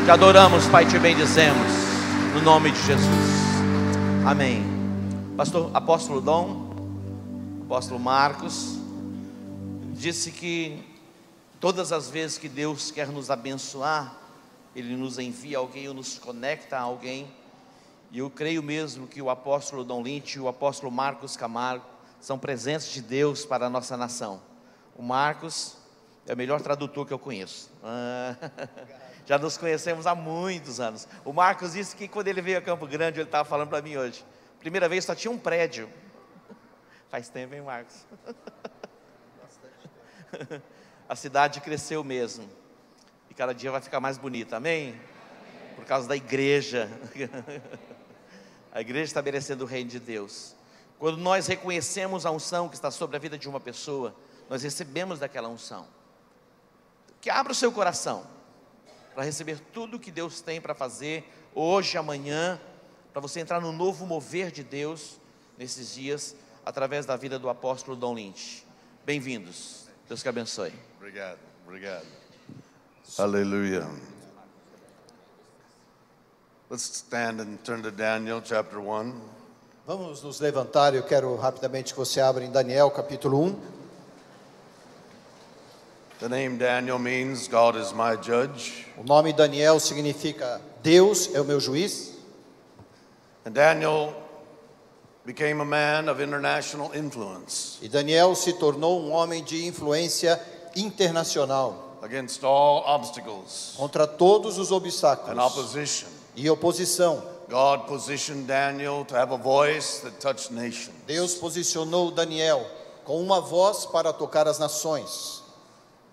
Te adoramos, Pai, te bendizemos, no nome de Jesus. Amém. Pastor Apóstolo Dom, Apóstolo Marcos, disse que todas as vezes que Deus quer nos abençoar, Ele nos envia alguém ou nos conecta a alguém. E eu creio mesmo que o apóstolo Dom Lynch e o apóstolo Marcos Camargo são presentes de Deus para a nossa nação. O Marcos é o melhor tradutor que eu conheço. Já nos conhecemos há muitos anos. O Marcos disse que quando ele veio a Campo Grande, ele estava falando para mim hoje, primeira vez só tinha um prédio. Faz tempo, hein, Marcos? A cidade cresceu mesmo. E cada dia vai ficar mais bonita, amém? Por causa da igreja. A igreja estabelecendo o reino de Deus. Quando nós reconhecemos a unção que está sobre a vida de uma pessoa, nós recebemos daquela unção. Que abra o seu coração para receber tudo que Deus tem para fazer hoje, amanhã, para você entrar no novo mover de Deus nesses dias, através da vida do apóstolo Dom Lynch. Bem-vindos. Deus que abençoe. Obrigado, obrigado. Aleluia. Let's stand and turn to Daniel chapter 1. Vamos nos levantar, eu quero rapidamente que você abra em Daniel capítulo 1. The name Daniel means God is my judge. O nome Daniel significa Deus é o meu juiz. And Daniel became a man of international influence. E Daniel se tornou um homem de influência internacional. Against all obstacles Contra todos os and obstáculos opposition. e oposição. God positioned Daniel to have a voice that touched nations. Deus posicionou Daniel com uma voz para tocar as nações.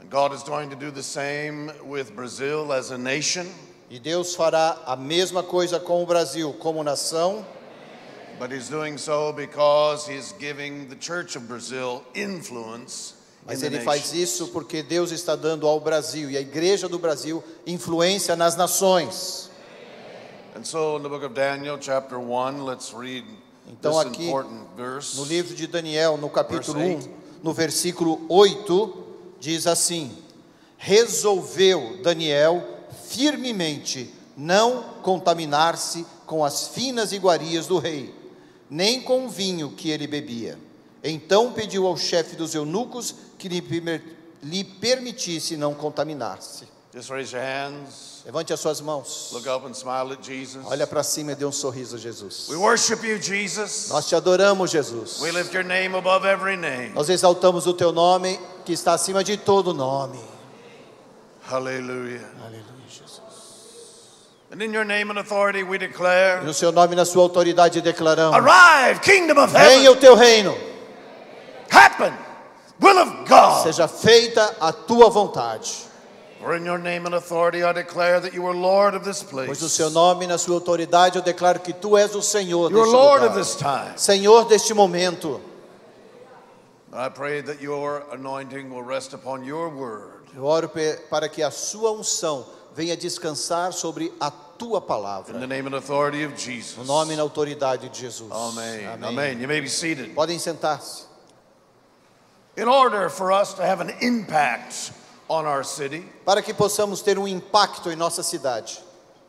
And God is going to do the same with Brazil as a nation. E Deus fará a mesma coisa com o Brasil como nação. But He's doing so because He's giving the Church of Brazil influence. Mas Ele faz isso porque Deus está dando ao Brasil e à igreja do Brasil influência nas nações. And so in the book of Daniel chapter 1, let's read Então this aqui important verse. no livro de Daniel, no capítulo Verse 1, no versículo 8, diz assim: resolveu Daniel firmemente não contaminar-se com as finas iguarias do rei, nem com o vinho que ele bebia. Então pediu ao chefe dos eunucos que lhe permitisse não contaminar-se. Just raise your hands. Levante as suas mãos. Look up and smile at Jesus. Olha para cima e dê um sorriso a Jesus. We worship you, Jesus. Nós te adoramos, Jesus. We lift your name above every name. Nós exaltamos o teu nome, que está acima de todo nome. Hallelujah. Aleluia, Jesus. And in your name and authority we E declare, no seu nome e na sua autoridade declaramos: arrive, kingdom of venha heaven. o teu reino, Happen, will of God. seja feita a tua vontade. For in your name and authority I declare that you are Lord of this Pois no place. seu nome e na sua autoridade eu declaro que tu és o Senhor You are deste Lord of lugar, this time. Senhor deste momento. I pray that your anointing will rest upon your word. Eu oro para que a sua unção venha descansar sobre a tua In the palavra. name and authority of Jesus. No nome e na autoridade de Jesus. Amen. Amém. Amen. You may be seated. Podem sentar-se. In order for us to have an impact on our city, Para que possamos ter um impacto em nossa cidade,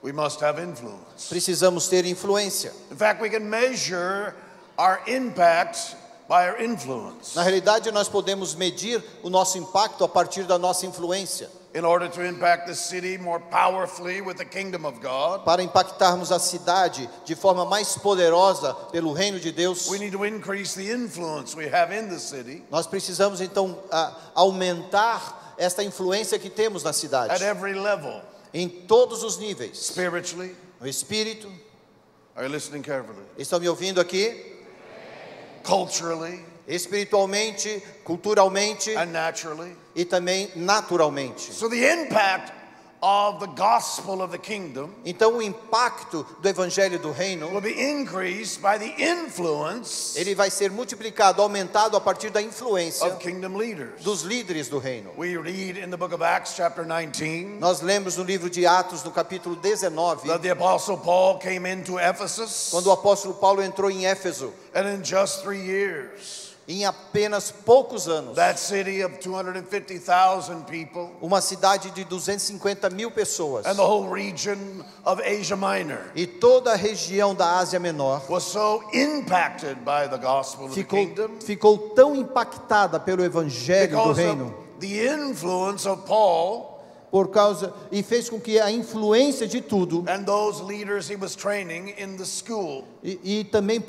we must have influence. precisamos ter influência. In fact, we can measure our impact by our influence. Na realidade, nós podemos medir o nosso impacto a partir da nossa influência. In order to impact the city more powerfully with the kingdom of God, Para impactarmos a cidade de forma mais poderosa pelo reino de Deus, we need to increase the influence we have in the city nós precisamos então aumentar esta influência que temos na cidade, at every level. em todos os níveis. Spiritually, No espírito, are you listening carefully? estão me ouvindo aqui? Culturally Espiritualmente, culturalmente and naturally. e também naturalmente. So the impact of the gospel of the kingdom Então o impacto do evangelho do reino, will be increased by the influence ele vai ser multiplicado, aumentado a partir da influência of kingdom leaders. dos líderes do reino. We read in the book of Acts chapter 19 Nós lemos no livro de Atos, no capítulo 19, that the apostle Paul came into Ephesus, quando o apóstolo Paulo entrou em Éfeso, and in just 3 years Em apenas poucos anos, that city of 250,000 people, uma cidade de 250 mil pessoas, and the whole region of Asia Minor e toda a região da Ásia Menor was so impacted by the gospel of the kingdom ficou tão impactada pelo evangelho do because reino, of the influence of Paul e fez com que a influência de tudo, and those leaders he was training in the school. e também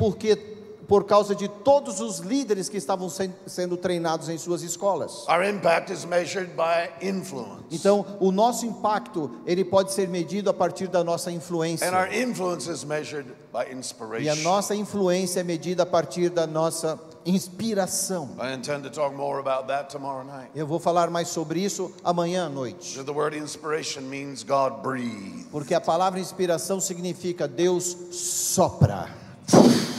por causa de todos os líderes que estavam sendo treinados em suas escolas. Our impact is measured by influence. Então, o nosso impacto, ele pode ser medido a partir da nossa influência. And our influence is measured by E a inspiration. nossa influência é medida a partir da nossa inspiração. I intend to talk more about that tomorrow night. Eu vou falar mais sobre isso amanhã à noite. The word inspiration means God breathed. Porque a palavra inspiração significa Deus sopra.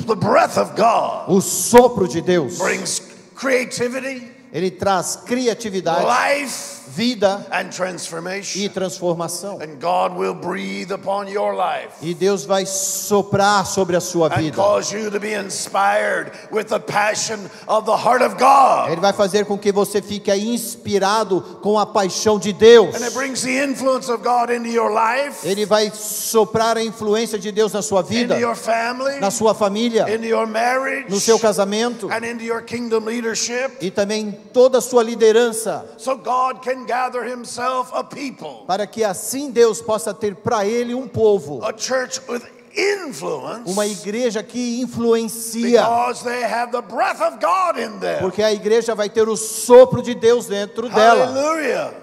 The breath of God O sopro de Deus, brings creativity, ele traz criatividade, life, vida and transformation. e transformação. And God will breathe upon your life E Deus vai soprar sobre a sua and vida. cause you to be inspired with the passion of the heart of God. Ele vai fazer com que você fique aí inspirado com a paixão de Deus. And it brings the influence of God into your life, Ele vai soprar a influência de Deus na sua vida, into your family, na sua família, into your marriage, no seu casamento and into your kingdom leadership. e também em toda a sua liderança, So God can gather himself a people, para que assim Deus possa ter para ele um povo, a church with influence, uma igreja que influencia, because they have the breath of God in them. porque a igreja vai ter o sopro de Deus dentro dela. Hallelujah.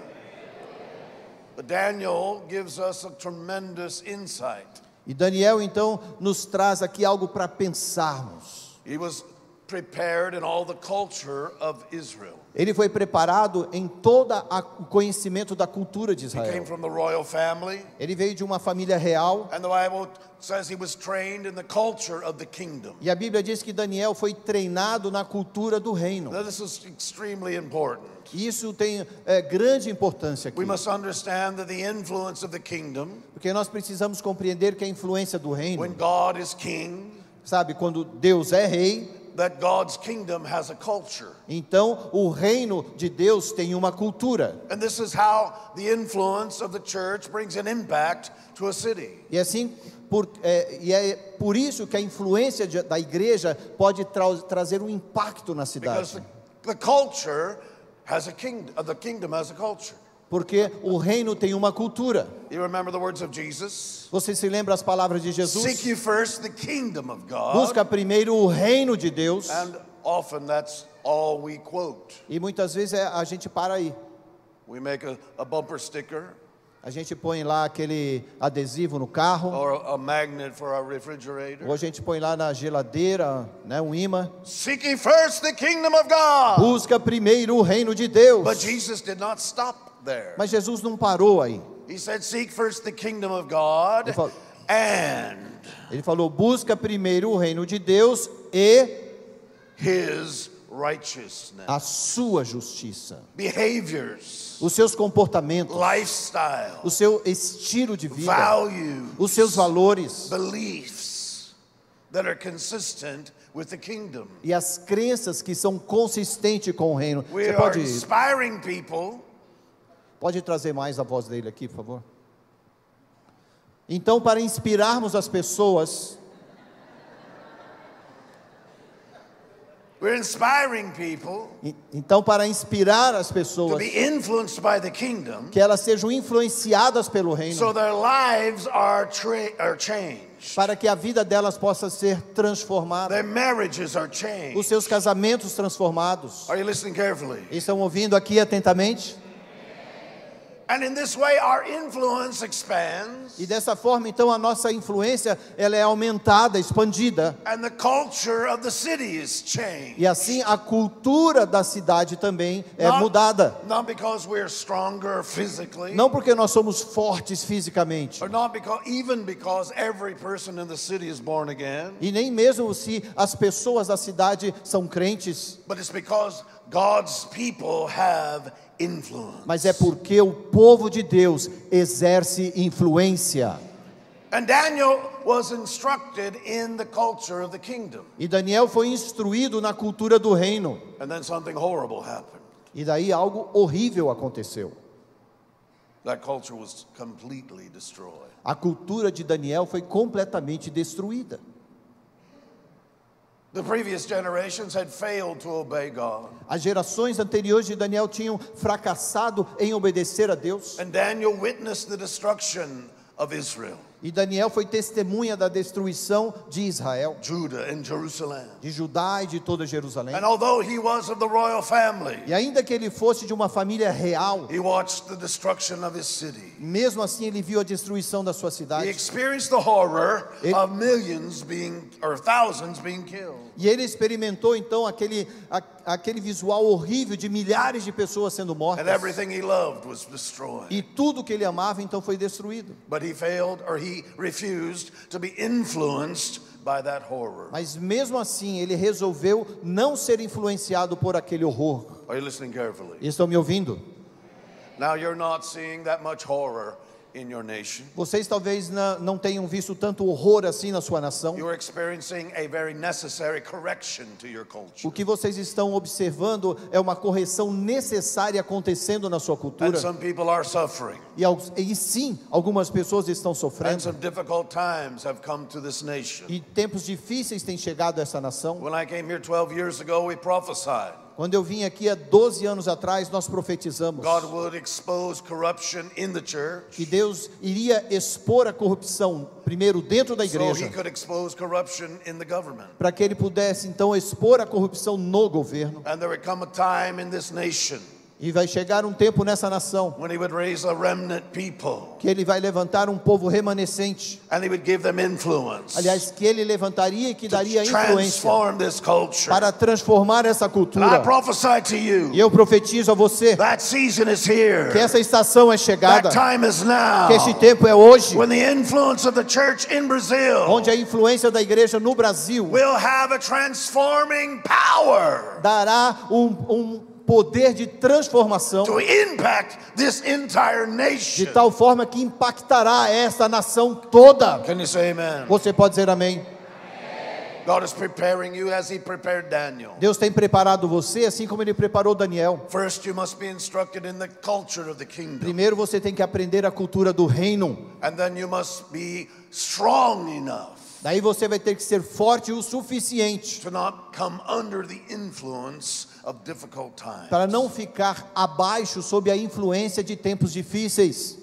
But Daniel gives us a tremendous insight. E Daniel então nos traz aqui algo para pensarmos. He was prepared in all the culture of Israel. Ele foi preparado em todo o conhecimento da cultura de He came Israel. from the royal family, Ele veio de uma família real. and the Bible says he was trained in the culture of the kingdom. E a Bíblia diz que Daniel foi treinado na cultura do reino. Now, this is extremely important. E isso tem grande importância aqui. We must understand that the influence of the kingdom, Porque nós precisamos compreender que a influência do when reino, God is king, sabe, quando Deus é rei, that God's kingdom has a culture. então o reino de Deus tem uma cultura. And this is how the influence of the church brings an impact to a city. E assim, é por isso que a influência da igreja pode trazer um impacto na Because cidade. the culture has a kingdom, the kingdom has a culture. Porque o reino tem uma cultura. You remember the words of Jesus? Você se lembra as palavras de Jesus? Seek ye first the kingdom of God. Busca primeiro o reino de Deus. And often that's all we quote. E muitas vezes a gente para aí. We make a bumper sticker A gente põe lá aquele adesivo no carro. or a magnet for our refrigerator. Ou a gente põe lá na geladeira, né, um imã. Seek ye first the kingdom of God. Busca primeiro o reino de Deus. But Jesus did not stop there. Mas Jesus não parou aí. He said, seek first the kingdom of God Ele falou, busca primeiro o reino de Deus e his righteousness, a sua justiça. behaviors, Os seus comportamentos, lifestyle, o seu estilo de vida, values, os seus valores beliefs that are consistent with the kingdom. e as crenças que são consistentes com o reino. We Você are inspiring people pode trazer mais a voz dele aqui, por favor? Então, para inspirarmos as pessoas, we're inspiring people então para inspirar as to pessoas, be influenced by the kingdom que elas sejam influenciadas pelo reino, so their lives are changed. para que a vida delas possa ser transformada, Their marriages are os changed. seus casamentos transformados. Are you listening carefully? Estão ouvindo aqui atentamente? And in this way our influence expands. E dessa forma, então, a nossa influência, ela é aumentada, expandida. And the culture of the city is changed. E assim, a cultura da cidade também é mudada. Not because we're stronger physically, Não porque nós somos fortes fisicamente. or not even because every person in the city is born again, E nem mesmo se as pessoas da cidade são crentes. but it's because God's people have influence. Mas é porque o povo de Deus exerce influência. And Daniel was instructed in the culture of the kingdom. E Daniel foi instruído na cultura do reino. And then something horrible happened. E daí algo horrível aconteceu. That culture was completely destroyed. A cultura de Daniel foi completamente destruída. The previous generations had failed to obey God. As gerações anteriores de Daniel tinham fracassado em obedecer a Deus. And Daniel witnessed the destruction of Israel, E Daniel foi testemunha da destruição de Israel, Judah, and Jerusalem. de Judá e de toda Jerusalém. And although he was of the royal family, E ainda que ele fosse de uma família real, he watched the destruction of his city. mesmo assim ele viu a destruição da sua He cidade. experienced the horror It- of millions being, or thousands being killed. E ele experimentou então aquele visual horrível de milhares de pessoas sendo And mortas. everything he loved was destroyed. E tudo que ele amava então foi destruído. But he failed, or he refused to be influenced by that horror. Mas mesmo assim ele resolveu não ser influenciado por aquele horror. Are you listening carefully? Estão me ouvindo? Now you're not seeing that much horror in your nation. Vocês talvez não tenham visto tanto horror assim na sua nação. You're experiencing a very necessary correction to your O culture. que vocês estão observando é uma correção necessária acontecendo na sua And cultura. some people are suffering. E sim, algumas pessoas estão And sofrendo. some difficult times have come to this nation. E tempos difíceis têm chegado a essa nação. When I came here 12 years ago, we prophesied Quando eu vim aqui há 12 anos atrás, nós profetizamos God would expose corruption in the church que Deus iria expor a corrupção primeiro dentro da so he igreja, could expose corruption in the government. para que ele pudesse então expor a corrupção no governo. And there would come a time in this nation E vai chegar um tempo nessa nação when he would raise a remnant people que ele vai levantar um povo remanescente. and he would give them influence Aliás, que ele levantaria e que to daria influência transform this culture. para transformar essa And I cultura. prophesy to E you, eu profetizo a você that season is here. que essa estação é chegada, That time is now. que este tempo é hoje, When the influence of the church in Brazil onde a influência da igreja no Brasil will have a transforming power dará um poder de transformação to impact this entire de nation. tal forma que impactará essa nação toda. Can you say amen? Você pode dizer amém? God is preparing you as he prepared Daniel. Deus tem preparado você assim como ele preparou Daniel. First, you must be instructed in the culture of the kingdom. Primeiro você tem que aprender a cultura do reino. And then you must be strong enough Daí você vai ter que ser forte o suficiente to not come under the influence of difficult times. para não ficar abaixo sob a influência de tempos difíceis.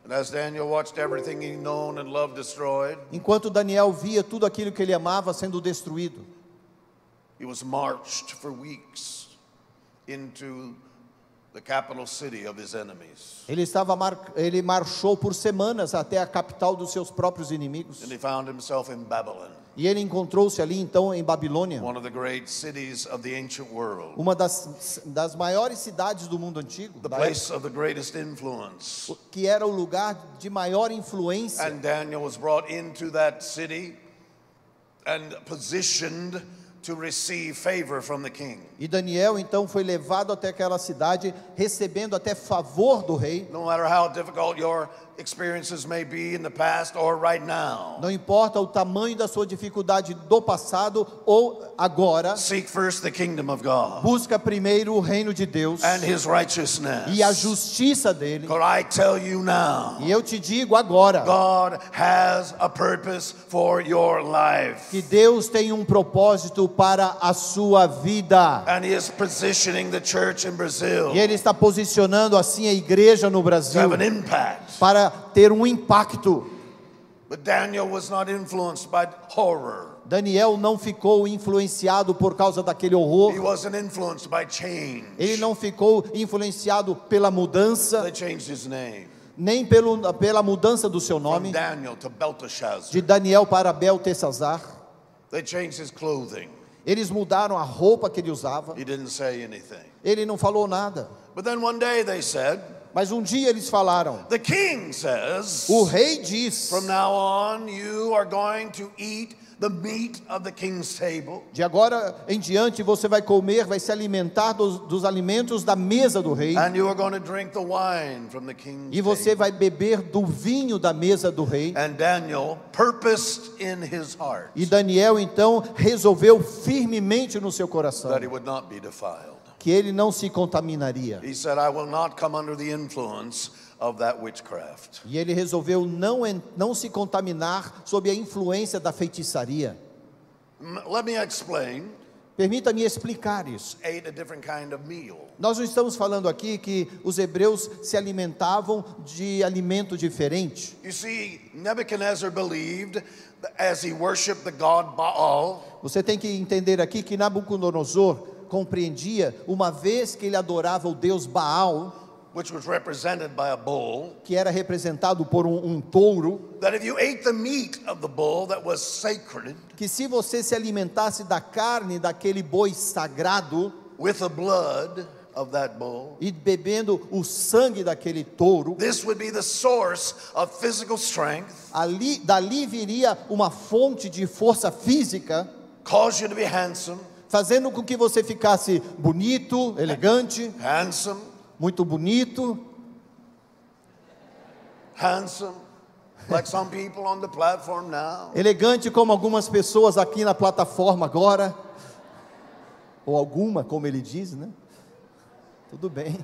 And as Daniel watched everything he known and loved destroyed, Enquanto Daniel via tudo aquilo que ele amava sendo destruído, he was marched for weeks into the capital city of his enemies. ele marchou por semanas até a capital dos seus próprios inimigos. And he found himself in Babylon, E ele encontrou-se ali então em Babilônia, one of the great cities of the ancient world, uma das maiores cidades do mundo antigo, the da place of the greatest influence. época, que era o lugar de maior influência. And Daniel was brought into that city and positioned to receive favor from the king. E Daniel então foi levado até aquela cidade, recebendo até favor do rei. No matter how difficult your experiences may be in the past or right now, Não importa o tamanho da sua dificuldade do passado ou agora, seek first the kingdom of God busca primeiro o reino de Deus and his righteousness. e a justiça dele. For I tell you now, E eu te digo agora God has a purpose for your life. que Deus tem um propósito para a sua vida. And he is positioning the church in Brazil E ele está posicionando assim a igreja no to Brasil have an impact. para ter um impacto. But Daniel was not influenced by horror. Daniel não ficou influenciado por causa daquele He horror. wasn't influenced by change. Ele não ficou influenciado pela mudança, They changed his name nem pela mudança do seu from nome, Daniel to Belteshazzar. de Daniel para Beltesazar. They changed his clothing. Eles mudaram a roupa que ele usava. He didn't say anything. Ele não falou nada. But then one day they said, Mas um dia eles falaram: the king says, o rei diz, from now on you are going to eat the meat of the king's table. De agora em diante você vai comer, vai se alimentar dos alimentos da mesa do rei. And you are going to drink the wine from the king's E você table. vai beber do vinho da mesa do rei. And Daniel purposed in his heart E Daniel então resolveu firmemente no seu coração that he would not be defiled. que ele não se contaminaria. He said, I will not come under the influence of that witchcraft. E ele resolveu não se contaminar sob a influência da feitiçaria. Let me explain. Permita-me explicar isso. Ate a different kind of meal. Nós não estamos falando aqui que os hebreus se alimentavam de alimento diferente. You see, Nebuchadnezzar believed that as he worshipped the god Baal, Você tem que entender aqui que Nabucodonosor compreendia, uma vez que ele adorava o deus Baal, which was represented by a bull, que era representado por um touro, that if you ate the meat of the bull that was sacred que se você se alimentasse da carne daquele boi sagrado with the blood of that bull, e bebendo o sangue daquele touro, this would be the source of physical strength, dali viria uma fonte de força física, cause you to be handsome, fazendo com que você ficasse bonito, elegante, muito bonito, handsome, like some people on the platform now. Elegante como algumas pessoas aqui na plataforma agora, ou alguma, como ele diz, né? Tudo bem.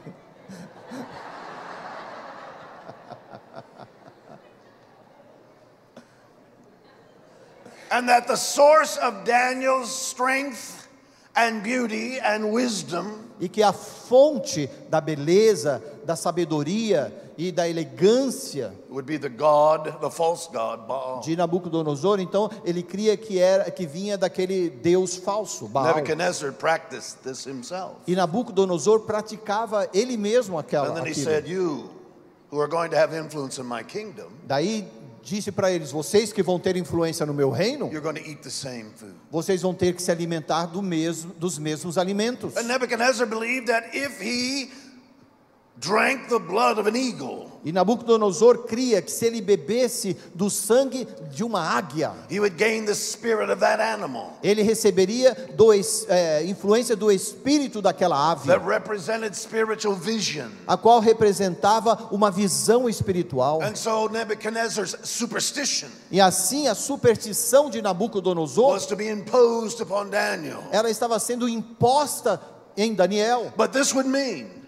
And that the source of Daniel's strength and beauty and wisdom, e que a fonte da beleza, da sabedoria e da elegância would be the god, the false god Baal. de Nabucodonosor. Então ele cria que vinha daquele deus falso, Baal. Nebuchadnezzar practiced this himself. E Nabucodonosor praticava ele mesmo And then he aquilo. said, you who are going to have influence in my kingdom, Daí disse para eles: vocês que vão ter influência no meu reino, you're going to eat the same food. vocês vão ter que se alimentar dos mesmos alimentos. And Nebuchadnezzar believed that if he drank the blood of an eagle, E Nabucodonosor cria que se ele bebesse do sangue de uma águia, he would gain the spirit of that animal ele receberia influência do espírito daquela ave, that represented spiritual vision. a qual representava uma visão espiritual. And so Nebuchadnezzar's superstition E assim a superstição de Nabucodonosor, was to be imposed upon Daniel. ela estava sendo imposta em Daniel. But this would mean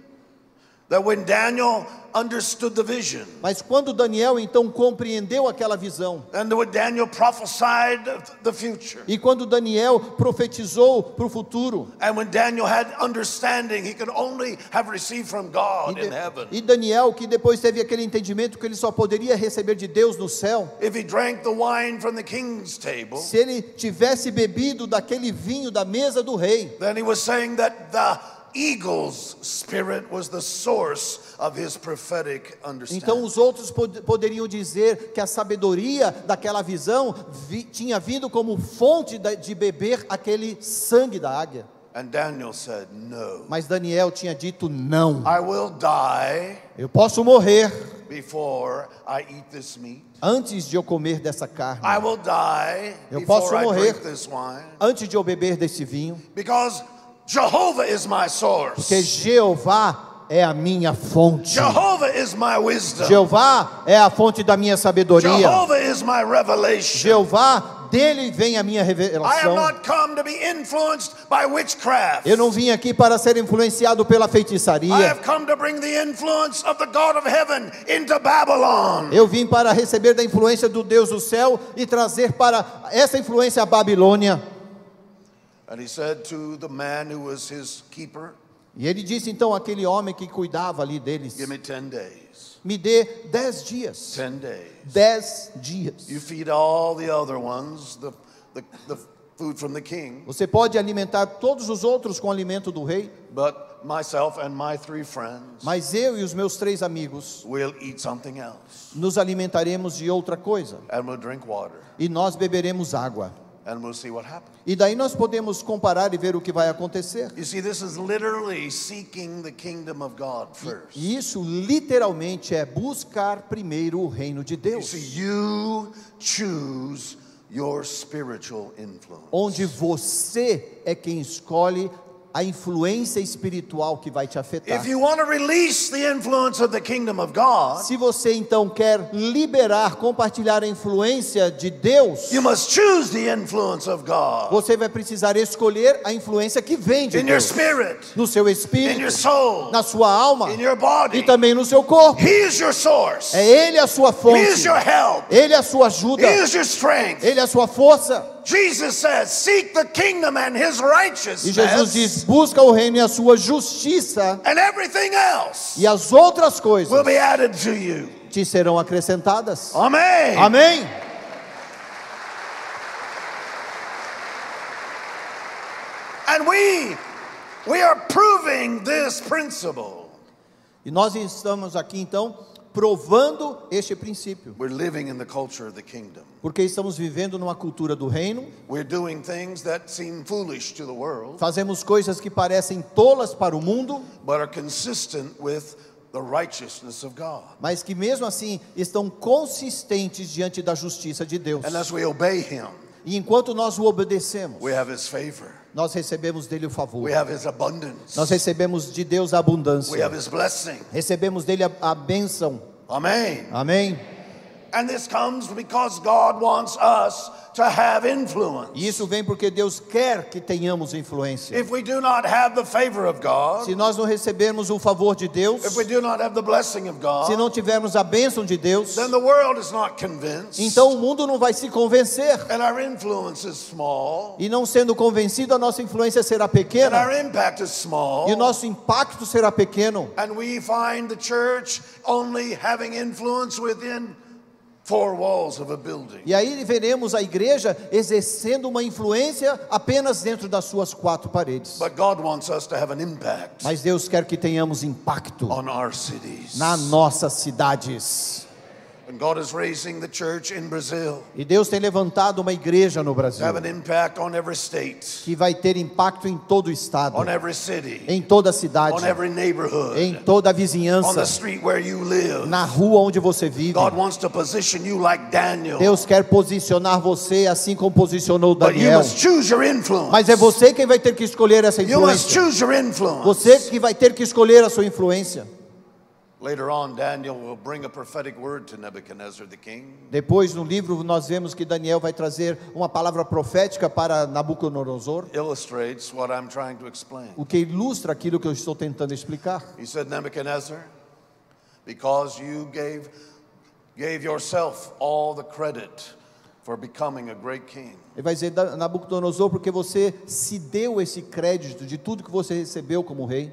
that when Daniel understood the vision, Mas quando Daniel então compreendeu aquela visão, and when Daniel prophesied the future, e quando Daniel profetizou para o futuro, and when Daniel had understanding he could only have received from God in heaven, e Daniel, que depois teve aquele entendimento que ele só poderia receber de Deus no céu, if he drank the wine from the king's table, se ele tivesse bebido daquele vinho da mesa do rei, then he was saying that the eagle's spirit was the source of his prophetic understanding. então os outros poderiam dizer que a sabedoria daquela visão tinha vindo como fonte de beber aquele sangue da águia. And Daniel said, no, Mas Daniel tinha dito: não, I will die eu posso morrer before I eat this meat. antes de eu comer dessa carne, I will die Eu posso before I morrer. drink this wine, antes de eu beber desse vinho, because Jehovah is my source. porque Jeová é a minha fonte. Jehovah is my wisdom. Jeová é a fonte da minha sabedoria. Jehovah is my revelation. Jeová, dele vem a minha I have revelação. not come to be influenced by witchcraft. Eu não vim aqui para ser influenciado pela I feitiçaria. have come to bring the influence of the God of heaven into Babylon. Eu vim para receber da influência do Deus do céu e trazer para essa influência a Babilônia. And he said to the man who was his keeper, E ele disse então àquele homem que cuidava ali deles: give me 10 days. me dê 10 dias. 10 days. 10 dias. You feed all the other ones, the food from the king, Você pode alimentar todos os outros com o alimento do rei, but myself and my 3 friends mas eu e os meus 3 amigos will eat something else. nos alimentaremos de outra coisa. And we'll drink water. E nós beberemos água. And we'll see what happens. E daí nós podemos comparar e ver o que vai acontecer. You see, this is literally seeking the kingdom of God first. E isso literalmente é buscar primeiro o reino de You Deus. see, you choose your spiritual influence. onde você é quem escolhe a influência espiritual que vai te afetar. If you want to release the influence of the kingdom of God, Se você então quer liberar, compartilhar a influência de Deus, you must choose the influence of God você vai precisar escolher a influência que vem de in your Deus, spirit, no seu in your espírito, soul, na sua alma in your body. e também no seu corpo. He is your source. É Ele a sua He is fonte, your help. Ele é a sua ajuda, He is your strength. Ele é a sua força. Jesus says, seek the kingdom and his E Jesus diz: righteousness, busca o reino e a sua justiça, and everything else e as outras coisas will be added to you. te serão acrescentadas. Amen. Amém? And we are proving this principle. E nós estamos aqui então provando este princípio, We're living in the culture of the kingdom. porque estamos vivendo numa cultura do reino, We're doing things that seem foolish to the world, fazemos coisas que parecem tolas para o mundo, but are consistent with the righteousness of God. mas que mesmo assim estão consistentes diante da justiça de Deus. And as we obey him, E enquanto nós o obedecemos, we have his favor. nós recebemos dele o favor. We have his abundance. Nós recebemos de Deus a We abundância. have his blessing. Recebemos dele a bênção. Amen. Amém? And this comes because God wants us to have influence. E isso vem porque Deus quer que tenhamos influência. If we do not have the favor of God, Se nós não recebermos o favor de Deus, if we do not have the blessing of se God, não tivermos a bênção de Deus, then the world is not convinced. então o mundo não vai se convencer. And our influence is small. E não sendo convencido, a nossa influência será And pequena. our impact is small. E o nosso impacto será pequeno. And we find the church only having influence within four walls of a building. E aí veremos a igreja exercendo uma influência apenas dentro das suas quatro paredes. But God wants us to have an impact Mas Deus quer que tenhamos impacto on our cities. nas nossas cidades. And God is raising the church in Brazil E Deus tem levantado uma igreja no to Brasil have an impact on every state, que vai ter impacto em todo o estado, on every city, em toda a cidade, on every neighborhood, em toda a on the vizinhança, street where you live. na rua onde você vive. God wants to position you like Daniel. Deus quer posicionar você assim como posicionou But you Daniel. must choose your influence. Mas é você quem vai ter que escolher essa You must influência. choose your influence. Você que vai ter que escolher a sua influência. Later on, Daniel will bring a prophetic word to Nebuchadnezzar the king. Depois no livro nós vemos que Daniel vai trazer uma palavra profética para Nabucodonosor, Illustrates what I'm trying to explain. o que ilustra aquilo que eu estou tentando explicar. He said, Nebuchadnezzar, because you gave yourself all the credit for becoming a great king. Ele vai dizer: Nabucodonosor, porque você se deu esse crédito de tudo que você recebeu como rei,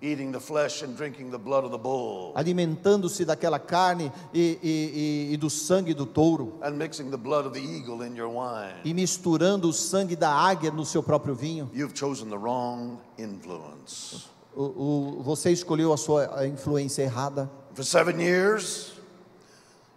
Eating the flesh and drinking the blood of the bull, alimentando-se daquela carne e do sangue do touro, and mixing the blood of the eagle in your wine. e misturando o sangue da águia no seu próprio vinho. You've chosen the wrong influence. Você escolheu a sua influência errada. For 7 years,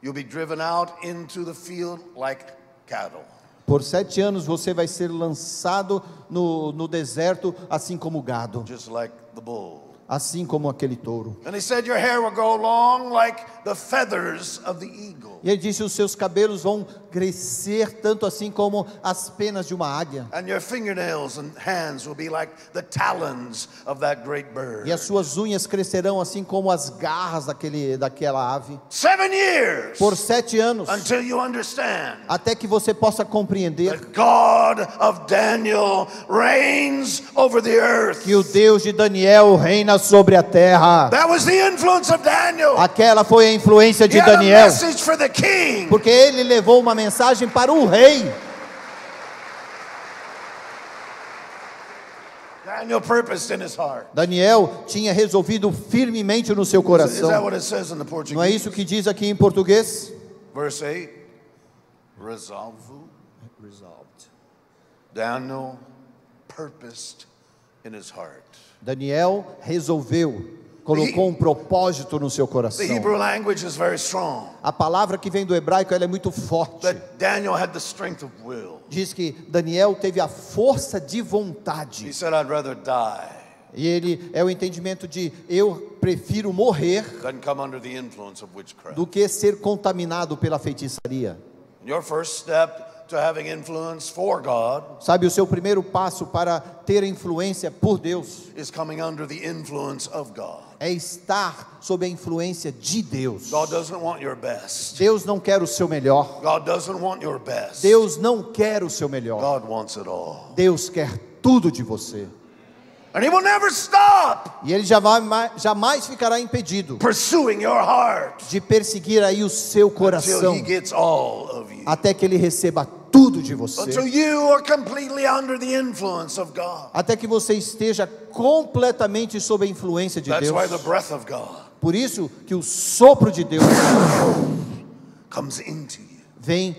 you'll be driven out into the field like cattle. Por 7 anos você vai ser lançado no deserto, assim como o gado, Just like the bull. assim como aquele touro. And he said, your hair will grow long like the feathers of the eagle. E ele disse: os seus cabelos vão crescer tanto assim como as penas de uma águia, And your fingernails and hands will be like the talons of that great bird. e as suas unhas crescerão assim como as garras daquela ave. 7 years Por 7 anos, until you understand até que você possa compreender that God of Daniel reigns over the earth. que o Deus de Daniel reina sobre a terra. That was the influence of Daniel. Aquela foi a influência He de had a Daniel, message for the king. porque ele levou uma mensagem para o rei. Daniel purposed in his heart. Daniel tinha resolvido firmemente no seu Is that coração. what it says in the Não é Portuguese? isso que diz aqui em português? Verse 8. Resolved. Daniel purposed in his heart. Daniel resolveu, colocou um propósito no seu The coração. Hebrew language is very strong. A palavra que vem do hebraico, ela é muito forte. That Daniel had the strength of will. Diz que Daniel teve a força de He vontade. said, I'd rather die E ele é o entendimento de: eu prefiro morrer than come under the influence of witchcraft. do que ser contaminado pela feitiçaria. Your first step to having influence for God Sabe, o seu primeiro passo para ter influência por Deus is coming under the influence of God. é estar sob a influência de Deus. God doesn't want your best. Deus não quer o seu melhor. God doesn't want your best. Deus não quer o seu melhor. God wants it all. Deus quer tudo de você. And He will never stop E Ele jamais ficará impedido pursuing your heart de perseguir aí o seu until coração, He gets all of you. até que Ele receba tudo de você. Until you are completely under the influence of God. Até que você esteja completamente sob a influência de That's Deus. why the breath of God Por isso que o sopro de Deus comes into you. vem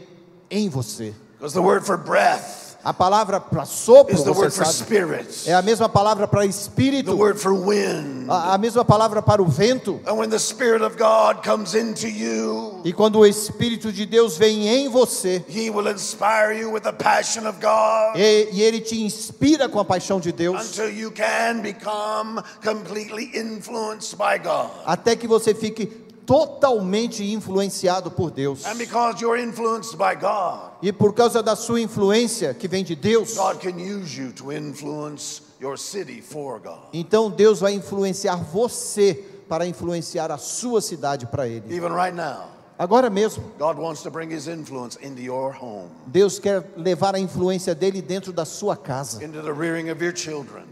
em você. Because the word for breath A palavra para sopro, is the você word for sabe, spirit. é a mesma palavra para The espírito, word for wind. a mesma palavra para o vento. And when the Spirit of God comes into you, E quando o Espírito de Deus vem em você, He will inspire you with the passion of God e Ele te inspira com a paixão de Deus, until you can become completely influenced by God. até que você fique totalmente influenciado por Deus. And because you're influenced by God, E por causa da sua influência que vem de Deus, God can use you to influence your city for God. então Deus vai influenciar você para influenciar a sua cidade para Ele. Even right now, Agora mesmo, God wants to bring His influence into your home, Deus quer levar a influência dele dentro da sua casa. into the rearing of your children,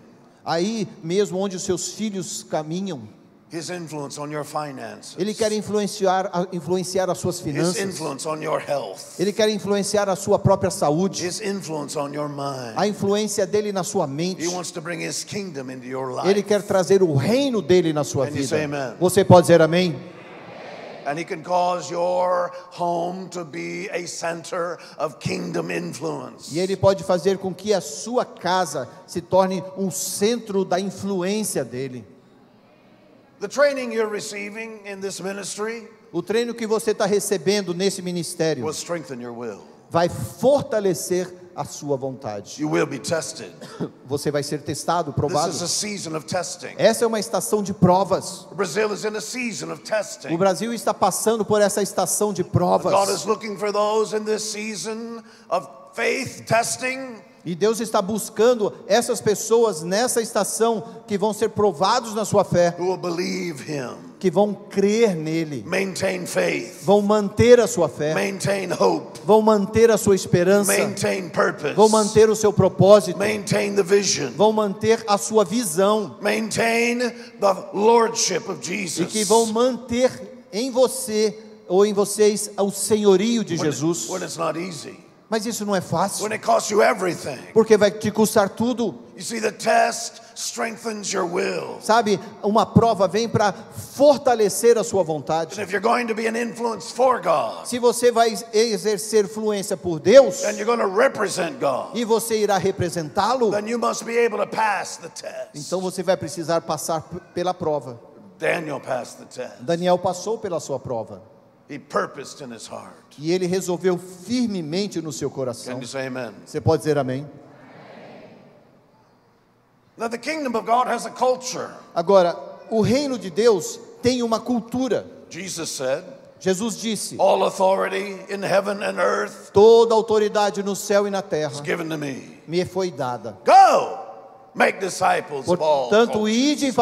Aí mesmo onde os seus filhos caminham, His influence on your finances, Ele quer influenciar as suas His finanças. influence on your health, Ele quer influenciar a sua própria saúde, His influence on your mind. a influência dele na sua mente. He wants to bring His kingdom into your life. Ele quer trazer o reino dele na sua Can you vida. say amen? Você pode dizer amém? And He can cause your home to be a center of kingdom influence. E Ele pode fazer com que a sua casa se torne um centro da influência dele. The training you're receiving in this ministry O treino que você está recebendo nesse ministério will strengthen your will. vai fortalecer a sua vontade. You will be tested. Você vai ser testado, This provado. is a season of testing. Essa é uma estação de provas. Brazil is in a season of O testing. Brasil está passando por essa estação de God provas. is looking for those in this season of faith testing E Deus está buscando essas pessoas nessa estação que vão ser provados na sua fé, who will believe Him, que vão crer nele, maintain faith, vão manter a sua fé, maintain hope, vão manter a sua esperança, maintain purpose, vão manter o seu propósito, maintain the vision, vão manter a sua visão maintain the lordship of Jesus. e que vão manter em você ou em vocês o senhorio de Jesus. When it's not easy, Mas isso não é fácil, when it costs you everything. porque vai te custar tudo. You see, the test strengthens your will. Sabe, uma prova vem para fortalecer a sua vontade. And if you're going to be an influence for God, Se você vai exercer influência por Deus and you're going to represent God, e você irá representá-lo, then you must be able to pass the test. então você vai precisar passar pela prova. Daniel passed the test. Daniel passou pela sua prova He purposed in his heart. e ele resolveu firmemente no seu coração. Can you say amen? Você pode dizer amém? Now the kingdom of God has a culture. Agora, o reino de Deus tem uma cultura. Jesus said, Jesus disse: all authority in heaven and earth toda autoridade no céu e na is terra given to me. me foi dada. Go, make disciples of all Portanto, cultures. ide e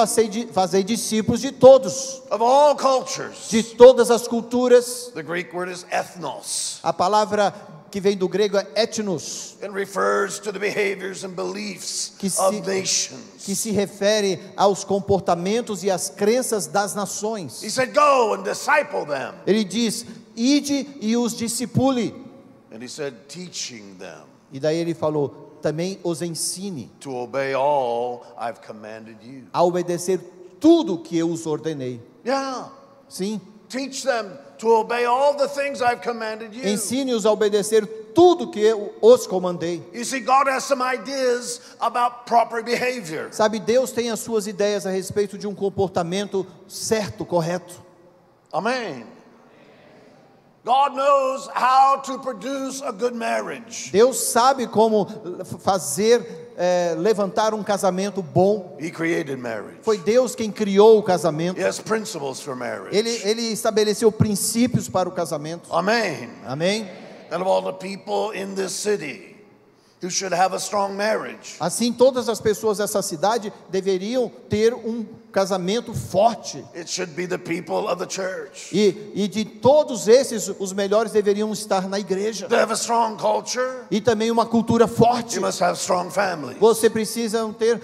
fazei discípulos de todos, Of all cultures. de todas as culturas. The Greek word is ethnos. A palavra que vem do grego é etnos, It refers to the behaviors and beliefs Que se- of nations. que se refere aos comportamentos e às crenças das nações. He said, go and disciple them. Ele diz: ide e os discipule. And he said, teaching them E daí ele falou: também os ensine to obey all I've commanded you. a obedecer tudo que eu os ordenei. Yeah. Sim, Teach them to obey all the things I've commanded you. ensine-os a obedecer tudo que eu os comandei. You see, God has some ideas about proper behavior. Sabe, Deus tem as suas ideias a respeito de um comportamento certo, correto. Amen. God knows how to produce a good marriage. Deus sabe como levantar um casamento bom. He created marriage. Foi Deus quem criou o casamento. He has principles for marriage. Ele estabeleceu princípios para o casamento. Amen. Amém? and of all the people in this city who should have a strong marriage. Assim, todas as pessoas dessa cidade deveriam ter um casamento forte. It should be the people of the church. E de todos esses, os melhores deveriam estar na igreja. To have a strong culture, E também uma cultura forte. you must have strong families. Você precisa ter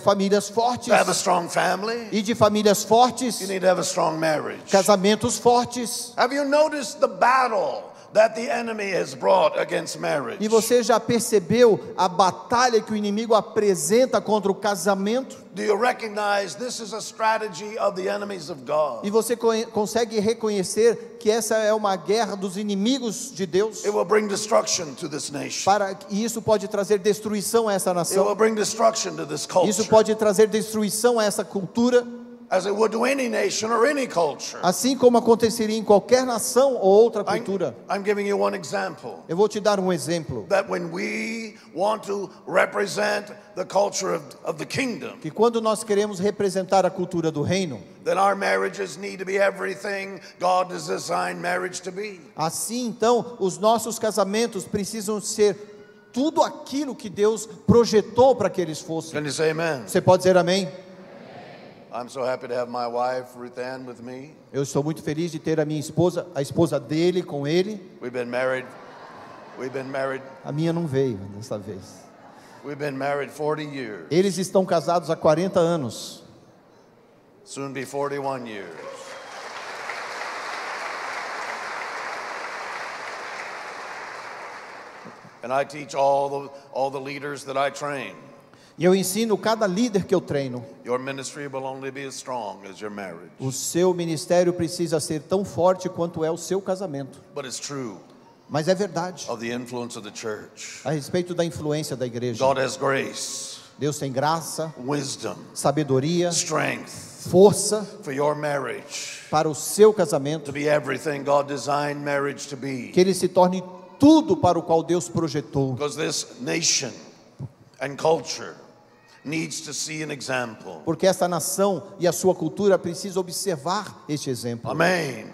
famílias fortes. To have a strong family, E de famílias fortes, you need to have a strong marriage. casamentos fortes. Have you noticed the battle that the enemy has brought against marriage? E você já percebeu a batalha que o inimigo apresenta contra o casamento? Do you recognize this is a strategy of the enemies of God? E você consegue reconhecer que essa é uma guerra dos inimigos de Deus? It will bring destruction to this nation. E isso pode trazer destruição a essa It will nação. bring destruction to this Isso culture, pode trazer destruição a essa cultura, as it would to any nation or any culture. assim como aconteceria em qualquer nação ou outra cultura. I'm giving you one example. Eu vou te dar um exemplo. That when we want to represent the culture of the kingdom, Que quando nós queremos representar a cultura do reino, then our marriages need to be everything God has designed marriage to be. assim então os nossos casamentos precisam ser tudo aquilo que Deus projetou para que eles fossem. Can you say amen? Você pode dizer amém? I'm so happy to have my wife Ruth Ann with me. Eu estou muito feliz de ter a minha esposa, a esposa dele com ele. We've been married A minha não veio dessa vez. 40 years. Eles estão casados há 40 anos. Soon be 41 years. And I teach all the leaders that I train. E eu ensino cada líder que eu treino. Your ministry will only be as strong as your marriage. O seu ministério precisa ser tão forte quanto é o seu casamento. But it's true Mas é verdade. of the influence of the church. A respeito da influência da igreja. God has grace, Deus tem graça, wisdom, sabedoria, strength força for your marriage para o seu to casamento. be everything God designed marriage to be. Que ele se torne tudo para o qual Deus projetou. Because this nation and culture needs to see an example. Porque essa nação e a sua cultura precisam observar este exemplo. Amen.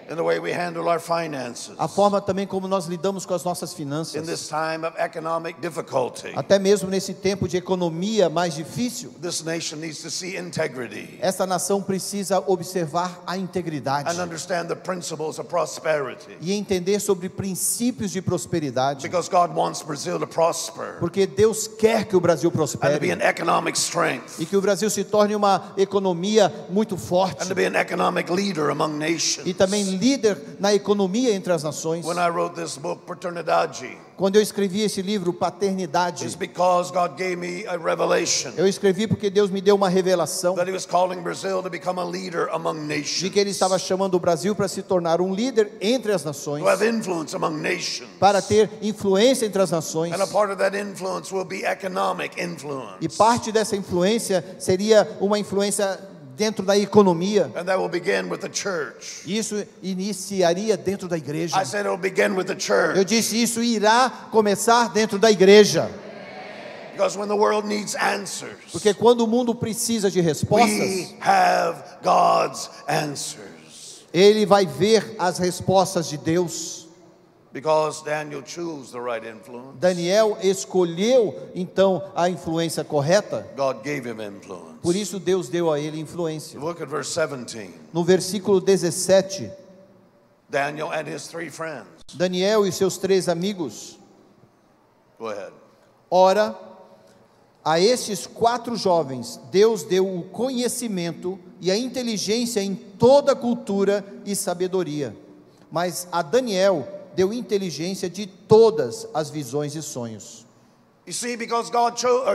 In the way we handle our finances. A forma também como nós lidamos com as nossas In finanças. this time of economic difficulty, Até mesmo nesse tempo de economia mais difícil. this nation needs to see integrity Essa nação precisa observar a integridade. and understand the principles of prosperity. E entender sobre princípios de prosperidade. Because God wants Brazil to prosper Porque Deus quer que o Brasil and to be prospere. an economic strength E que o Brasil se torne uma economia muito forte. and to be an economic leader among nations. E também líder na economia entre as nações. When I wrote this book, Paternidade, Quando eu escrevi esse livro, Paternidade, it's because God gave me a revelation eu escrevi porque Deus me deu uma revelação that He was calling Brazil to become a leader among nations, de que Ele estava chamando o Brasil para se tornar um líder entre as nações, to have influence among nations. para ter influência entre as nações. And a part of that influence will be economic influence. E parte dessa influência seria uma influência dentro da economia. And that will begin with the church. Isso iniciaria dentro da igreja. I said it will begin with the church. Eu disse, isso irá começar dentro da igreja. Because when the world needs answers, Porque quando o mundo precisa de respostas, we have God's answers. ele vai ver as respostas de Deus. Because Daniel chose the right influence, Daniel escolheu então a influência correta. God gave him influence. Por isso Deus deu a ele influência. Look at verse 17. No versículo 17, Daniel and his 3 friends. Daniel e seus 3 amigos. Go ahead. Ora, a estes 4 jovens, Deus deu o conhecimento e a inteligência em toda a cultura e sabedoria. Mas a Daniel deu inteligência de todas as visões e sonhos. You see, because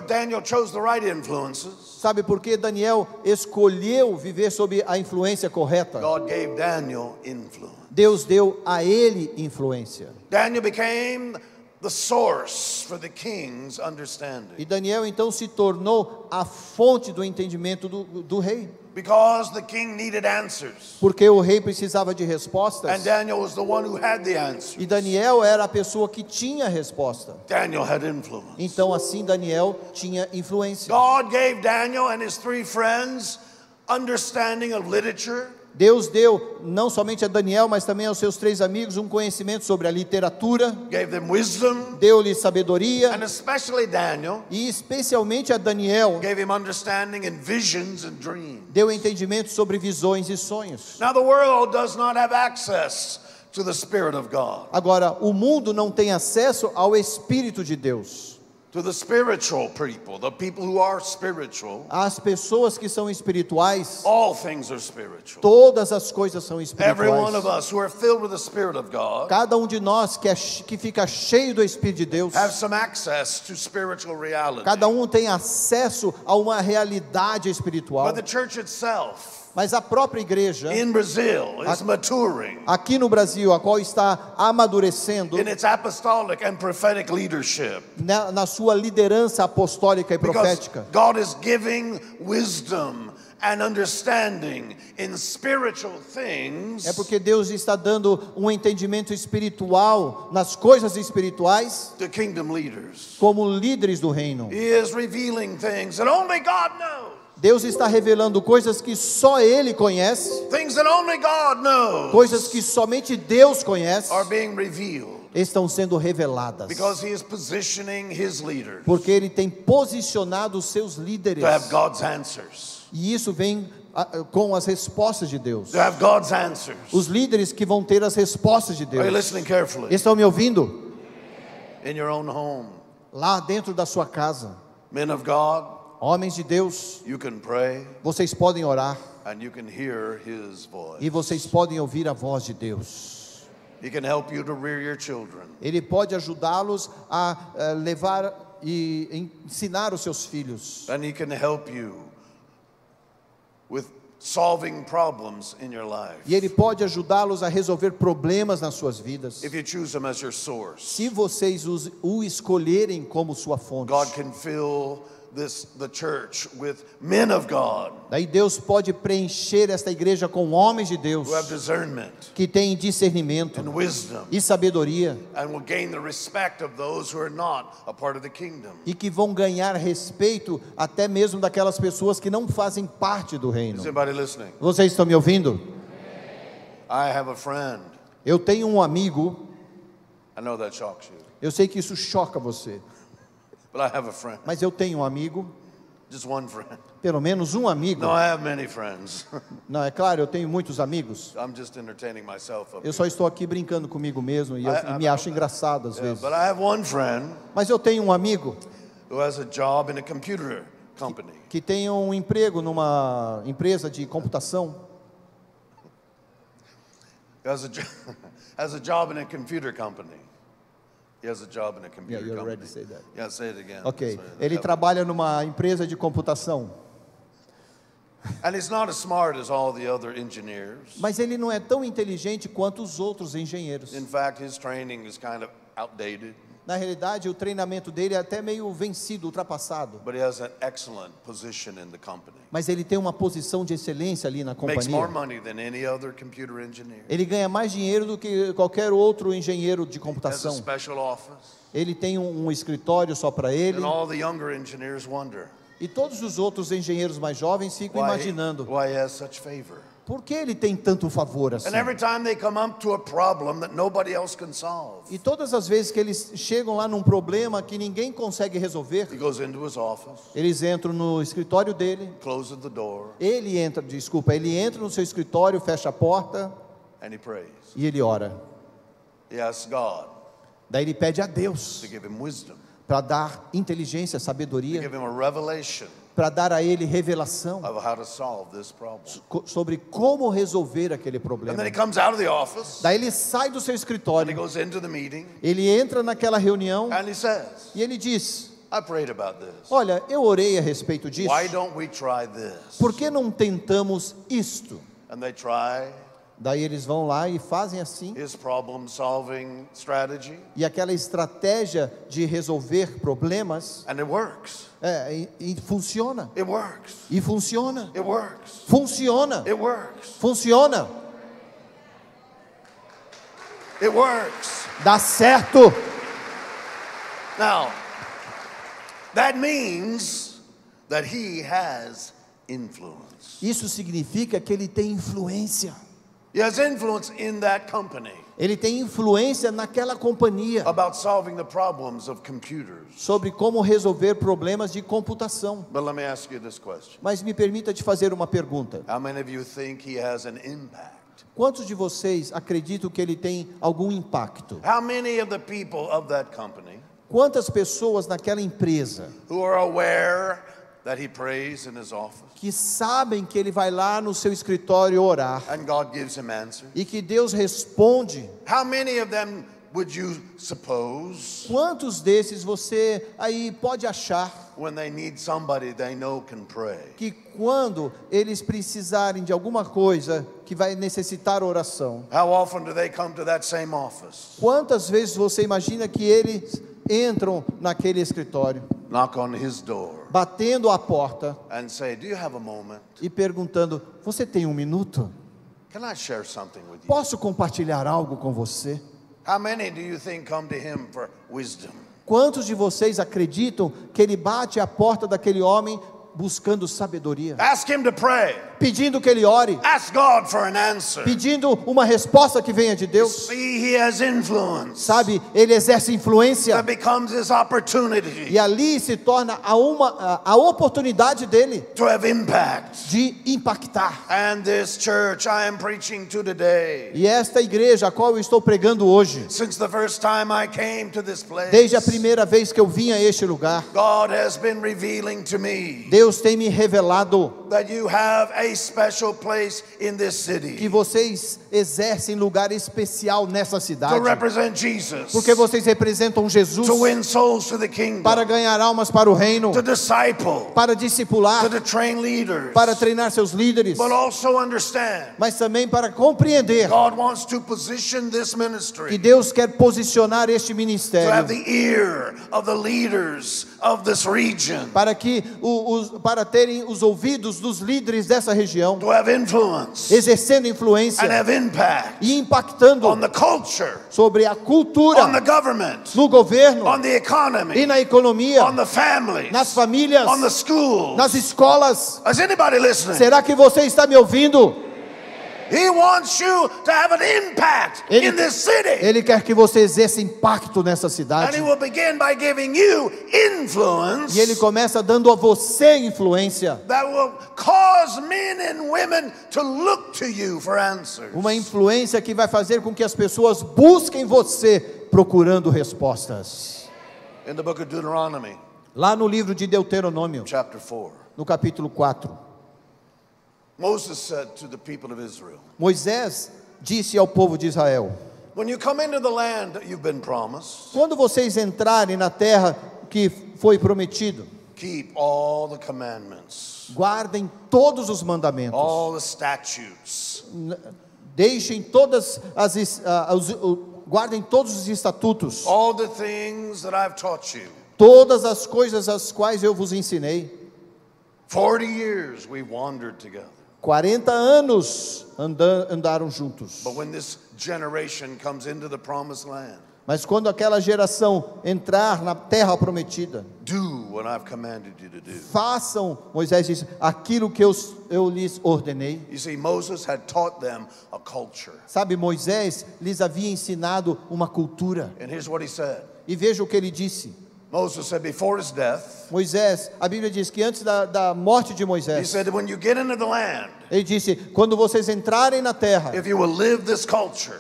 Daniel chose the right influences, Sabe por que Daniel escolheu viver sob a influência correta? God gave Daniel influence. Deus deu a ele influência. Daniel became the source for the king's understanding. E Daniel então se tornou a fonte do entendimento do rei. Because the king needed answers. Porque o rei precisava de respostas. And Daniel was the one who had the answers. E Daniel era a pessoa que tinha a resposta. Daniel had influence. Então assim Daniel tinha influência. God gave Daniel and his 3 friends understanding of literature. Deus deu não somente a Daniel, mas também aos seus 3 amigos um conhecimento sobre a literatura, gave them wisdom, deu-lhe sabedoria, and especially Daniel, e especialmente a Daniel gave him understanding in visions and dreams. deu entendimento sobre visões e sonhos. Now the world does not have access to the Spirit of God, Agora, o mundo não tem acesso ao Espírito de Deus. to the spiritual people, the people who are spiritual. As pessoas que são espirituais, All things are spiritual. todas as coisas são Every one of espirituais. us who are filled with the Spirit of God Cada um de nós que fica cheio do Espírito de Deus, have some access to spiritual reality. cada um tem acesso a uma realidade espiritual. But the church itself Mas a própria igreja, in Brazil is maturing aqui no Brasil, a qual está amadurecendo in its apostolic and prophetic leadership, na sua liderança apostólica e because profética. God is giving wisdom and understanding in spiritual things É porque Deus está dando um entendimento espiritual nas coisas espirituais to kingdom leaders. como líderes do reino. He is revealing things that only God knows. Deus está revelando coisas que só Ele conhece, Things that only God knows coisas que somente Deus conhece, are being revealed estão sendo reveladas. because He is positioning His leaders Porque Ele tem posicionado os seus líderes. to have God's answers. E isso vem com as respostas de Deus. To have God's answers. Os líderes que vão ter as respostas de Are you Deus. listening carefully? Estão me ouvindo? In your own home, Lá dentro da sua casa, men of God, homens de Deus, you can pray vocês podem orar and you can hear His voice. e vocês podem ouvir a voz de Deus. He can help you to rear your children. Ele pode ajudá-los a levar e ensinar os seus filhos. And He can help you with solving problems in your life. E Ele pode ajudá-los a resolver problemas nas suas vidas. If you choose Him as your source, Se vocês o escolherem como sua fonte. God can fill the church with men of God Daí Deus pode preencher esta igreja com homens de Deus who have discernment que têm discernimento and wisdom e sabedoria and will gain the respect of those who are not a part of the kingdom. e que vão ganhar respeito até mesmo daquelas pessoas que não fazem parte do reino. Is anybody listening? Vocês estão me ouvindo? I have a friend. Eu tenho um amigo, I know that shocks you, eu sei que isso choca você, but I have a friend. mas eu tenho um amigo, Just one friend. pelo menos um amigo. No, I have many friends. Não, é claro, eu tenho muitos amigos. I'm just entertaining myself up Eu só here. estou aqui brincando comigo mesmo e me acho engraçado às Yeah, vezes. but I have one friend Mas eu tenho um amigo who has a job in a computer company. que tem um emprego numa empresa de computação. He has has a job in a computer company. He has a job in a computer Yeah, you're company. ready to say that. Yeah, say it again. Ok, Sorry. ele trabalha numa empresa de computação, And he's not as smart as all the other engineers. mas ele não é tão inteligente quanto os outros engenheiros. In fact, his training is kind of outdated, Na realidade, o treinamento dele é até meio vencido, ultrapassado. but he has an excellent position in the company. Mas ele tem uma posição de excelência ali na Makes more companhia. money than any other computer engineer. Ele ganha mais dinheiro do que qualquer outro engenheiro de Has a computação. special office. Ele tem um escritório só para ele. And all the younger engineers wonder E todos os outros engenheiros mais jovens ficam imaginando, why he has such favor. por que ele tem tanto favor assim? And every time they come up to a problem that nobody else can solve, E todas as vezes que eles chegam lá num problema que ninguém consegue resolver, he goes into his office, eles entram no escritório dele, closes the door, ele entra no seu escritório, fecha a porta and he prays. e ele ora. He asks God Daí ele pede a Deus to give him wisdom, para dar inteligência, to sabedoria, give him a revelation para dar a ele revelação of how to solve this problem. sobre como resolver aquele And problema. then he comes out of the office, Daí ele sai do seu and he escritório, goes into the meeting, ele entra naquela reunião and he says, e ele diz: I prayed about this. olha, eu orei a respeito disso, Why don't we try this? por que não tentamos isto? And they try Daí eles vão lá e fazem assim, his problem-solving strategy, e aquela estratégia de resolver problemas and it works. e funciona, It works. e funciona, It works. funciona, It works. funciona, It works. dá certo. Now, that means that he has influence. Isso significa que ele tem influência. He has influence in that company Ele tem influência naquela companhia about solving the problems of computers. sobre como resolver problemas de computação. But let me ask you this question. Mas me permita te fazer uma pergunta. How many of you think he has an impact? Quantos de vocês acreditam que ele tem algum impacto? How many of the people of that company Quantas pessoas naquela empresa who are aware that he prays in his office que sabem que ele vai lá no seu escritório orar and God gives him answers? e que Deus responde? How many of them would you suppose Quantos desses você aí pode achar when they need somebody they know can pray? que quando eles precisarem de alguma coisa que vai necessitar oração, How often do they come to that same office? quantas vezes você imagina que eles entram naquele escritório, Knock on his door batendo a porta and say, "Do you have a moment? e perguntando: você tem um minuto? Can I share something with you?" Posso compartilhar algo com você? How many do you think come to him for wisdom? Quantos de vocês acreditam que ele bate a porta daquele homem buscando sabedoria, Ask him to pray. pedindo que ele ore, Ask God for an answer. pedindo uma resposta que venha de Deus? See, he has influence Sabe, ele exerce influência that becomes his opportunity e ali se torna a oportunidade dele to have impact. de impactar. And this church I am preaching to today, E esta igreja a qual eu estou pregando hoje, since the first time I came to this place, desde a primeira vez que eu vim a este lugar, God has been revealing to me Deus tem me revelado that you have a special place in this que city vocês exercem lugar especial nessa to cidade, represent Jesus, porque vocês representam Jesus to win souls to the kingdom, para ganhar almas para o reino, to disciple, para discipular, to train leaders, para treinar seus líderes, but also understand mas também para compreender God wants to position this que ministry Deus quer posicionar este to have ministério the ear of the leaders of this region, para que para terem os ouvidos dos líderes dessa região, to have influence exercendo and influência have impact e impactando on the culture, sobre a cultura, on the government, no governo on the e economy, na economia, on the families, nas famílias, on the schools. nas escolas. Is anybody listening? Será que você está me ouvindo? He wants you to have an impact in this city. Ele quer que você exerça impacto nessa And cidade. he will begin by giving you influence E ele começa dando a você influência, that will cause men and women to look to you for answers. uma influência que vai fazer com que as pessoas busquem você procurando respostas. In the book of Deuteronomy, Lá no livro de Deuteronômio, chapter 4, no capítulo 4, Moses said to the people of Israel, Moisés disse ao povo de Israel: when you come into the land that you've been promised, quando vocês entrarem na terra que foi prometido, keep all the commandments, guardem todos os mandamentos, all the statutes, deixem todas guardem todos os estatutos, all the things that I've taught you. todas as coisas as quais eu vos ensinei. 40 years we wandered together. 40 anos andaram juntos. But when this generation comes into the promised land, Mas quando aquela geração entrar na terra prometida, do what I've commanded you to do. façam, Moisés disse, aquilo que eu lhes ordenei. You see, Moses had taught them a culture. Sabe, Moisés lhes havia ensinado uma cultura. And here's what he said. E veja o que ele disse. Moses said before his death, Moisés, a Bíblia diz que antes da morte de he Moisés, said, when you get into the land, ele disse, quando vocês entrarem na terra, if you will live this culture,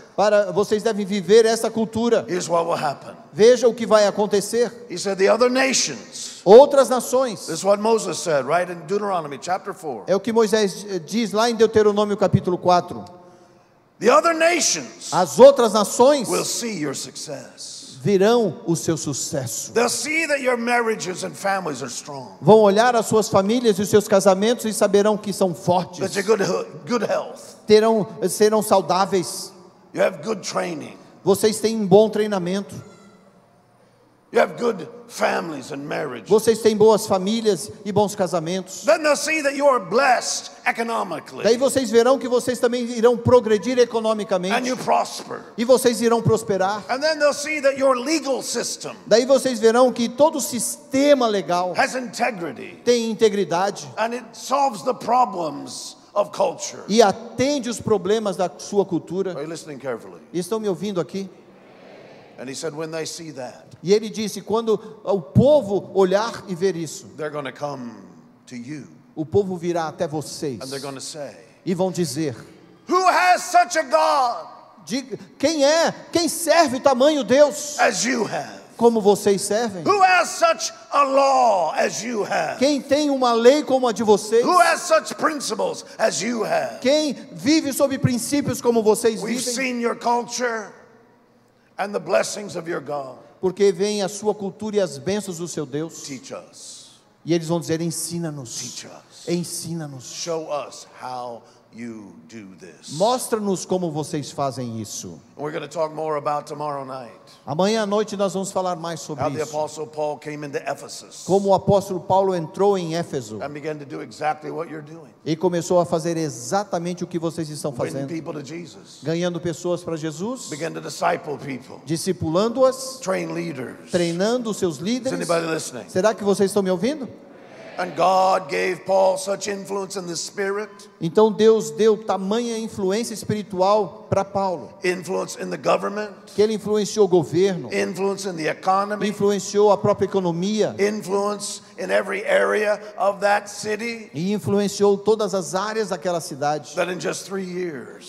vocês devem viver essa cultura. here's what will happen. Veja o que vai acontecer. He said the other nations, Outras nações, this is what Moses said, right in Deuteronomy chapter 4. é o que Moisés diz lá em Deuteronômio capítulo 4. The other nations As outras nações will see your success. virão o seu sucesso. They'll see that your marriages and families are strong. Vão olhar as suas famílias e os seus casamentos e saberão que são fortes. That you're good health. Serão saudáveis. You have good training. Vocês têm um bom treinamento. You have good families and marriages. Vocês têm boas famílias e bons casamentos. Then they'll see that you are blessed economically. Daí vocês verão que vocês também irão progredir And economicamente. you prosper. E vocês irão prosperar. And then they'll see that your legal system Daí vocês verão que todo o sistema legal has integrity. tem integridade And it solves the problems of culture. e atende os problemas da sua cultura. Are you listening carefully? Estão me ouvindo aqui? And he said, when they see that, E ele disse, quando o povo olhar e ver isso, they're going to come to you. o povo virá até vocês And they're going to say, e vão dizer: who has such a God quem serve tamanho Deus as you have? como vocês servem? Who has such a law as you have? Quem tem uma lei como a de vocês? Who has such principles as you have? Quem vive sob princípios como vocês We've vivem? seen your culture and the blessings of your God. Porque vem a sua cultura e as bênçãos do seu Deus. Teach us. E eles vão dizer: ensina-nos, Teach us. ensina-nos, Show us how you do this. mostra-nos como vocês fazem isso. We're going to talk more about tomorrow night. Amanhã à noite nós vamos falar mais sobre How the isso. Apostle Paul came into Ephesus Como o apóstolo Paulo entrou em Éfeso and began to do exactly what you're doing. e começou a fazer exatamente o que vocês estão Winning fazendo. people to Jesus. Ganhando pessoas para Jesus, Begin to disciple people. discipulando-as, Train leaders. treinando os seus Is líderes. anybody listening? Será que vocês estão me ouvindo? And God gave Paul such influence in the spirit, Então Deus deu tamanha influência espiritual para Paulo, influence in the government, que ele influenciou o governo, influence in the economy, influenciou a própria economia influence in every area of that city, e influenciou todas as áreas daquela cidade. that in just 3 years,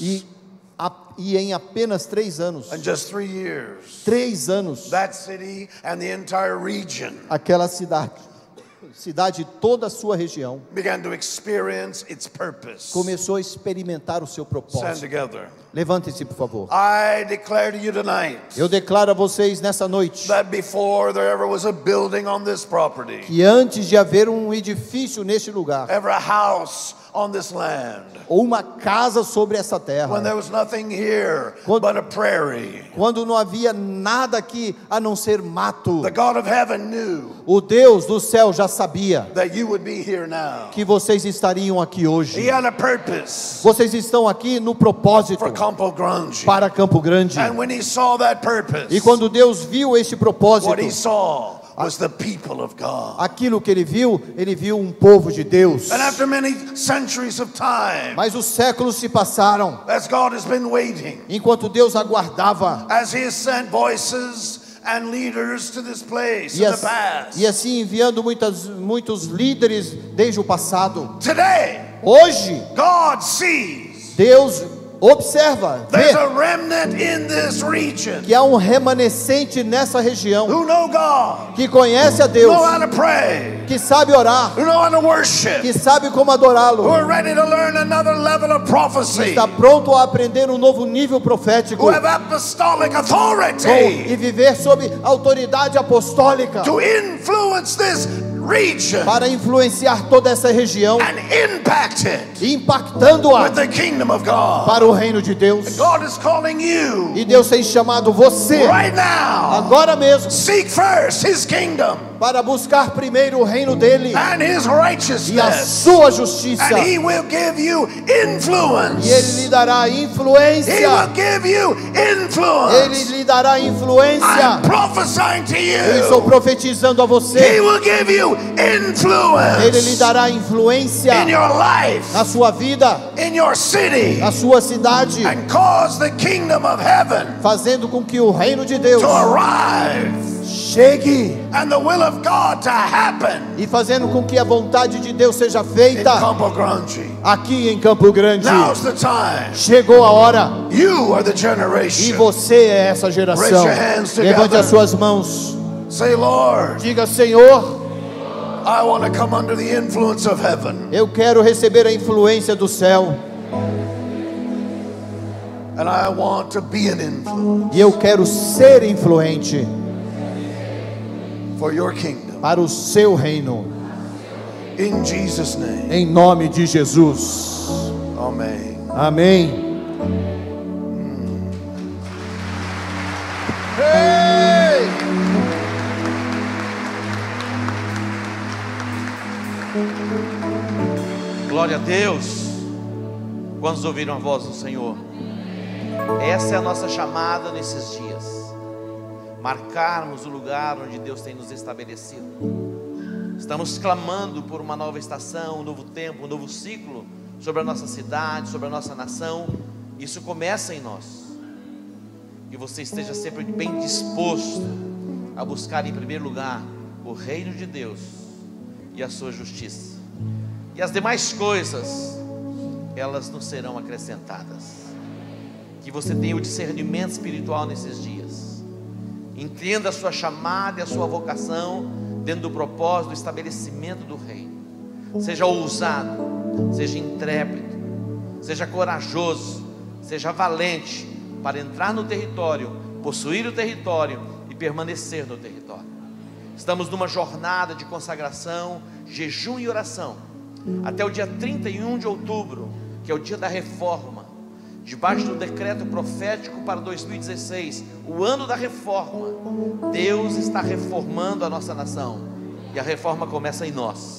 E em apenas 3 anos, in just 3 years, 3 anos, that city and the entire region aquela cidade e toda a sua região began to experience its purpose. começou a experimentar o seu Stand propósito. together. Levantem-se, por favor. I declare to you tonight Eu declaro a vocês nessa noite that before there ever was a building on this property, que antes de haver um edifício neste lugar, ever a house on this land, ou uma casa sobre essa terra, when there was nothing here Quando- but a prairie, quando não havia nada aqui a não ser mato, the God of heaven knew o Deus do céu já sabia that you would be here now. que vocês estariam aqui He hoje. had a purpose Vocês estão aqui no propósito for Campo Grande. para Campo Grande. And when he saw that purpose, E quando Deus viu este propósito, what he saw was the people of God. aquilo que ele viu um povo de Deus. And after many centuries of time, Mas os séculos se passaram, as God has been waiting, enquanto Deus aguardava, as he has sent voices and leaders to this place e, in the past. e assim enviando muitos líderes desde o passado. Today, Hoje, God sees Deus observa, there's vê a remnant in this region que há um remanescente nessa região who know God, que conhece a Deus, know how to pray, que sabe orar, who know how to worship, que sabe como who adorá-lo, are ready to learn another level of prophecy, está pronto a aprender um novo nível profético who have apostolic e authority viver sob autoridade apostólica to influence this region para influenciar toda essa região, and impact it impactando-a with the kingdom of God. para o reino de Deus. God is calling you E Deus tem chamado você right now. agora mesmo Seek first his kingdom para buscar primeiro o reino dele and his e a righteousness, sua justiça, and he will give you influence. e ele lhe dará He influência. will give you Ele influence. lhe dará I'm influência. prophesying to Eu estou you. profetizando a He você. will give you Ele lhe influence dará influência in your life, na sua vida, in your city, na sua cidade, and cause the kingdom of heaven fazendo com que o reino de Deus to arrive chegue and the will of God to happen e fazendo com que a vontade de Deus seja in feita Campo Grande. aqui em Campo Grande. Now's the time. Chegou a hora You are the e generation. você é essa geração. Raise your hands together. Levante as suas mãos. Say, Lord, Diga: Senhor, I want to come under the influence of heaven, eu quero receber a influência do céu and I want to be an influence e eu quero ser influente for your kingdom. para o seu reino. In Jesus' name. Em nome de Jesus. Amen. Amém. Hey! Glória a Deus. Quantos ouviram a voz do Senhor? Essa é a nossa chamada nesses dias, marcarmos o lugar onde Deus tem nos estabelecido. Estamos clamando por uma nova estação, um novo tempo, um novo ciclo sobre a nossa cidade, sobre a nossa nação. Isso começa em nós. Que você esteja sempre bem disposto a buscar em primeiro lugar o reino de Deus e a sua justiça, e as demais coisas, elas nos serão acrescentadas. Que você tenha o discernimento espiritual nesses dias, entenda a sua chamada e a sua vocação dentro do propósito do estabelecimento do reino. Seja ousado, seja intrépido, seja corajoso, seja valente para entrar no território, possuir o território e permanecer no território. Estamos numa jornada de consagração, jejum e oração até o dia 31 de outubro, que é o dia da reforma, debaixo do decreto profético para 2016, o ano da reforma. Deus está reformando a nossa nação, e a reforma começa em nós.